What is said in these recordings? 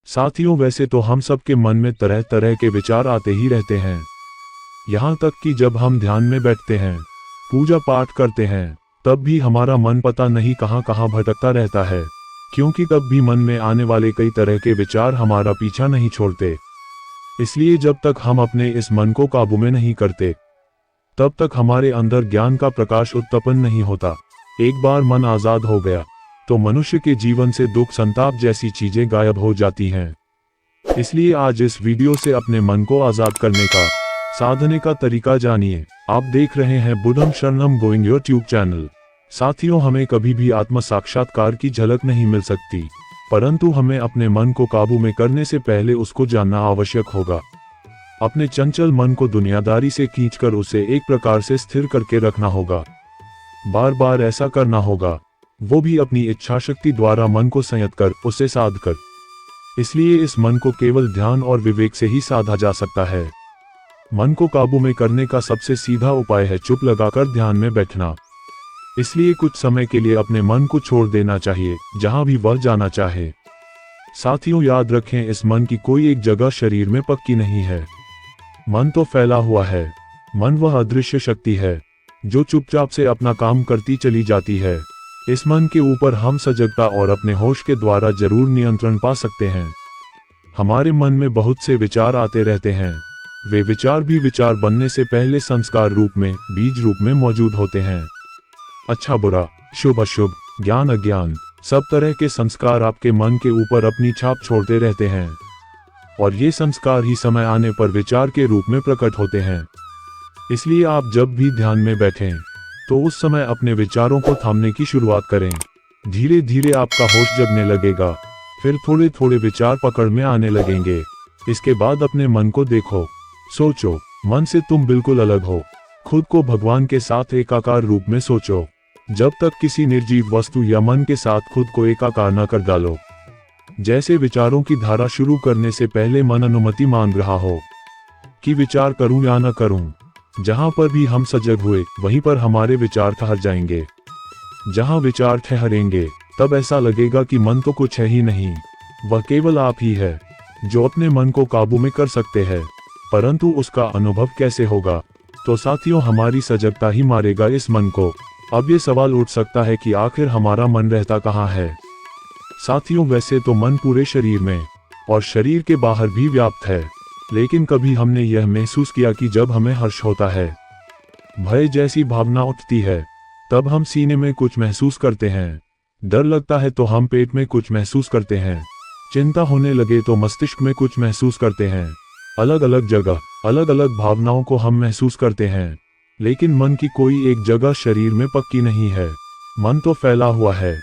साथियों, वैसे तो हम सबके मन में तरह तरह के विचार आते ही रहते हैं। यहाँ तक कि जब हम ध्यान में बैठते हैं, पूजा पाठ करते हैं, तब भी हमारा मन पता नहीं कहाँ कहाँ भटकता रहता है, क्योंकि तब भी मन में आने वाले कई तरह के विचार हमारा पीछा नहीं छोड़ते। इसलिए जब तक हम अपने इस मन को काबू में नहीं करते, तब तक हमारे अंदर ज्ञान का प्रकाश उत्पन्न नहीं होता। एक बार मन आजाद हो गया तो मनुष्य के जीवन से दुख संताप जैसी चीजें गायब हो जाती हैं। इसलिए आज इस वीडियो से अपने मन को आजाद करने का, साधने का तरीका जानिए। आप देख रहे हैं बुद्धम शरणम गोइंग यूट्यूब चैनल। साथियों, हमें कभी भी आत्म साक्षात्कार की झलक नहीं मिल सकती, परंतु हमें अपने मन को काबू में करने से पहले उसको जानना आवश्यक होगा। अपने चंचल मन को दुनियादारी से खींचकर उसे एक प्रकार से स्थिर करके रखना होगा। बार बार ऐसा करना होगा, वो भी अपनी इच्छा शक्ति द्वारा मन को संयत कर, उसे साध कर। इसलिए इस मन को केवल ध्यान और विवेक से ही साधा जा सकता है। मन को काबू में करने का सबसे सीधा उपाय है चुप लगाकर ध्यान में बैठना। इसलिए कुछ समय के लिए अपने मन को छोड़ देना चाहिए, जहां भी वह जाना चाहे। साथियों, याद रखें, इस मन की कोई एक जगह शरीर में पक्की नहीं है। मन तो फैला हुआ है। मन वह अदृश्य शक्ति है जो चुपचाप से अपना काम करती चली जाती है। इस मन के ऊपर हम सजगता और अपने होश के द्वारा जरूर नियंत्रण पा सकते हैं। हमारे मन में बहुत से विचार आते रहते हैं। वे विचार भी विचार बनने से पहले संस्कार रूप में, बीज रूप में मौजूद होते हैं। अच्छा बुरा, शुभ अशुभ, ज्ञान अज्ञान, सब तरह के संस्कार आपके मन के ऊपर अपनी छाप छोड़ते रहते हैं, और ये संस्कार ही समय आने पर विचार के रूप में प्रकट होते हैं। इसलिए आप जब भी ध्यान में बैठें, तो उस समय अपने विचारों को थामने की शुरुआत करें। धीरे धीरे आपका होश जगने लगेगा, फिर थोड़े थोड़े विचार पकड़ में आने लगेंगे। इसके बाद अपने मन को देखो, सोचो। मन से तुम बिल्कुल अलग हो। खुद को भगवान के साथ एकाकार रूप में सोचो। जब तक किसी निर्जीव वस्तु या मन के साथ खुद को एकाकार न कर डालो। जैसे विचारों की धारा शुरू करने से पहले मन अनुमति मांग रहा हो कि विचार करूं या न करूं। जहां पर भी हम सजग हुए, वहीं पर हमारे विचार ठहर जाएंगे। जहां विचार ठहरेंगे, तब ऐसा लगेगा कि मन तो कुछ है ही नहीं, वह केवल आप ही है जो अपने मन को काबू में कर सकते हैं। परंतु उसका अनुभव कैसे होगा? तो साथियों, हमारी सजगता ही मारेगा इस मन को। अब ये सवाल उठ सकता है कि आखिर हमारा मन रहता कहाँ है? साथियों, वैसे तो मन पूरे शरीर में और शरीर के बाहर भी व्याप्त है, लेकिन कभी हमने यह महसूस किया कि जब हमें हर्ष होता है, भय जैसी भावना उठती है, तब हम सीने में कुछ महसूस करते हैं। डर लगता है तो हम पेट में कुछ महसूस करते हैं। चिंता होने लगे तो मस्तिष्क में कुछ महसूस करते हैं। अलग अलग जगह अलग अलग भावनाओं को हम महसूस करते हैं, लेकिन मन की कोई एक जगह शरीर में पक्की नहीं है। मन तो फैला हुआ है।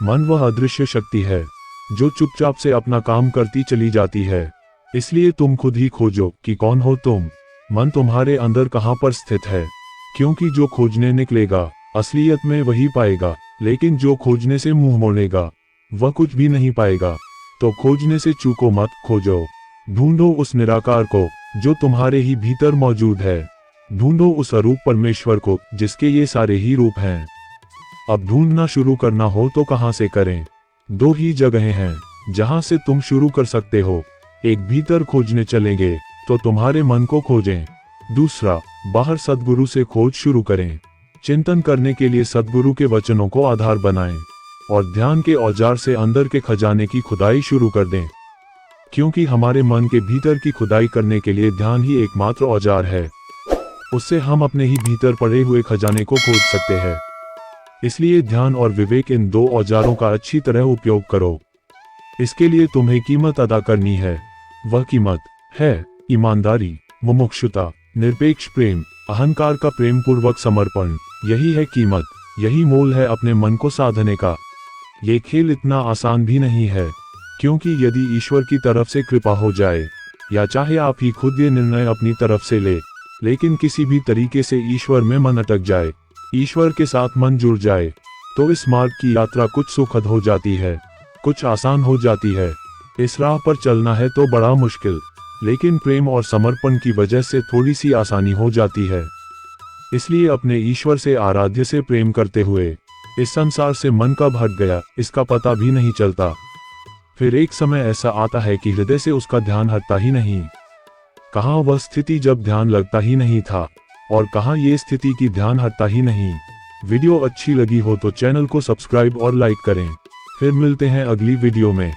मन वह अदृश्य शक्ति है जो चुपचाप से अपना काम करती चली जाती है। इसलिए तुम खुद ही खोजो कि कौन हो तुम। मन तुम्हारे अंदर कहाँ पर स्थित है, क्योंकि जो खोजने निकलेगा असलियत में वही पाएगा, लेकिन जो खोजने से मुंह मोड़ेगा वह कुछ भी नहीं पाएगा। तो खोजने से चूको मत, खोजो। ढूंढो उस निराकार को जो तुम्हारे ही भीतर मौजूद है। ढूंढो उस अरूप परमेश्वर को जिसके ये सारे ही रूप हैं। अब ढूंढना शुरू करना हो तो कहां से करें? दो ही जगहें हैं जहां से तुम शुरू कर सकते हो। एक, भीतर खोजने चलेंगे तो तुम्हारे मन को खोजें। दूसरा, बाहर सद्गुरु से खोज शुरू करें। चिंतन करने के लिए सद्गुरु के वचनों को आधार बनाएं और ध्यान के औजार से अंदर के खजाने की खुदाई शुरू कर दें, क्योंकि हमारे मन के भीतर की खुदाई करने के लिए ध्यान ही एकमात्र औजार है। उससे हम अपने ही भीतर पड़े हुए खजाने को खोज सकते हैं। इसलिए ध्यान और विवेक, इन दो औजारों का अच्छी तरह उपयोग करो। इसके लिए तुम्हें कीमत अदा करनी है। वह कीमत है ईमानदारी, मुमुक्षुता, निरपेक्ष प्रेम, अहंकार का प्रेम पूर्वक समर्पण। यही है कीमत, यही मोल है अपने मन को साधने का। ये खेल इतना आसान भी नहीं है, क्योंकि यदि ईश्वर की तरफ से कृपा हो जाए, या चाहे आप ही खुद ये निर्णय अपनी तरफ से ले, लेकिन किसी भी तरीके से ईश्वर में मन अटक जाए, ईश्वर के साथ मन जुड़ जाए, तो इस मार्ग की यात्रा कुछ सुखद हो जाती है, कुछ आसान हो जाती है। इस राह पर चलना है तो बड़ा मुश्किल, लेकिन प्रेम और समर्पण की वजह से थोड़ी सी आसानी हो जाती है। इसलिए अपने ईश्वर से, आराध्य से प्रेम करते हुए इस संसार से मन कब हट गया इसका पता भी नहीं चलता। फिर एक समय ऐसा आता है कि हृदय से उसका ध्यान हटता ही नहीं। कहाँ वह स्थिति जब ध्यान लगता ही नहीं था, और कहाँ ये स्थिति की ध्यान हटता ही नहीं। वीडियो अच्छी लगी हो तो चैनल को सब्सक्राइब और लाइक करें। फिर मिलते हैं अगली वीडियो में।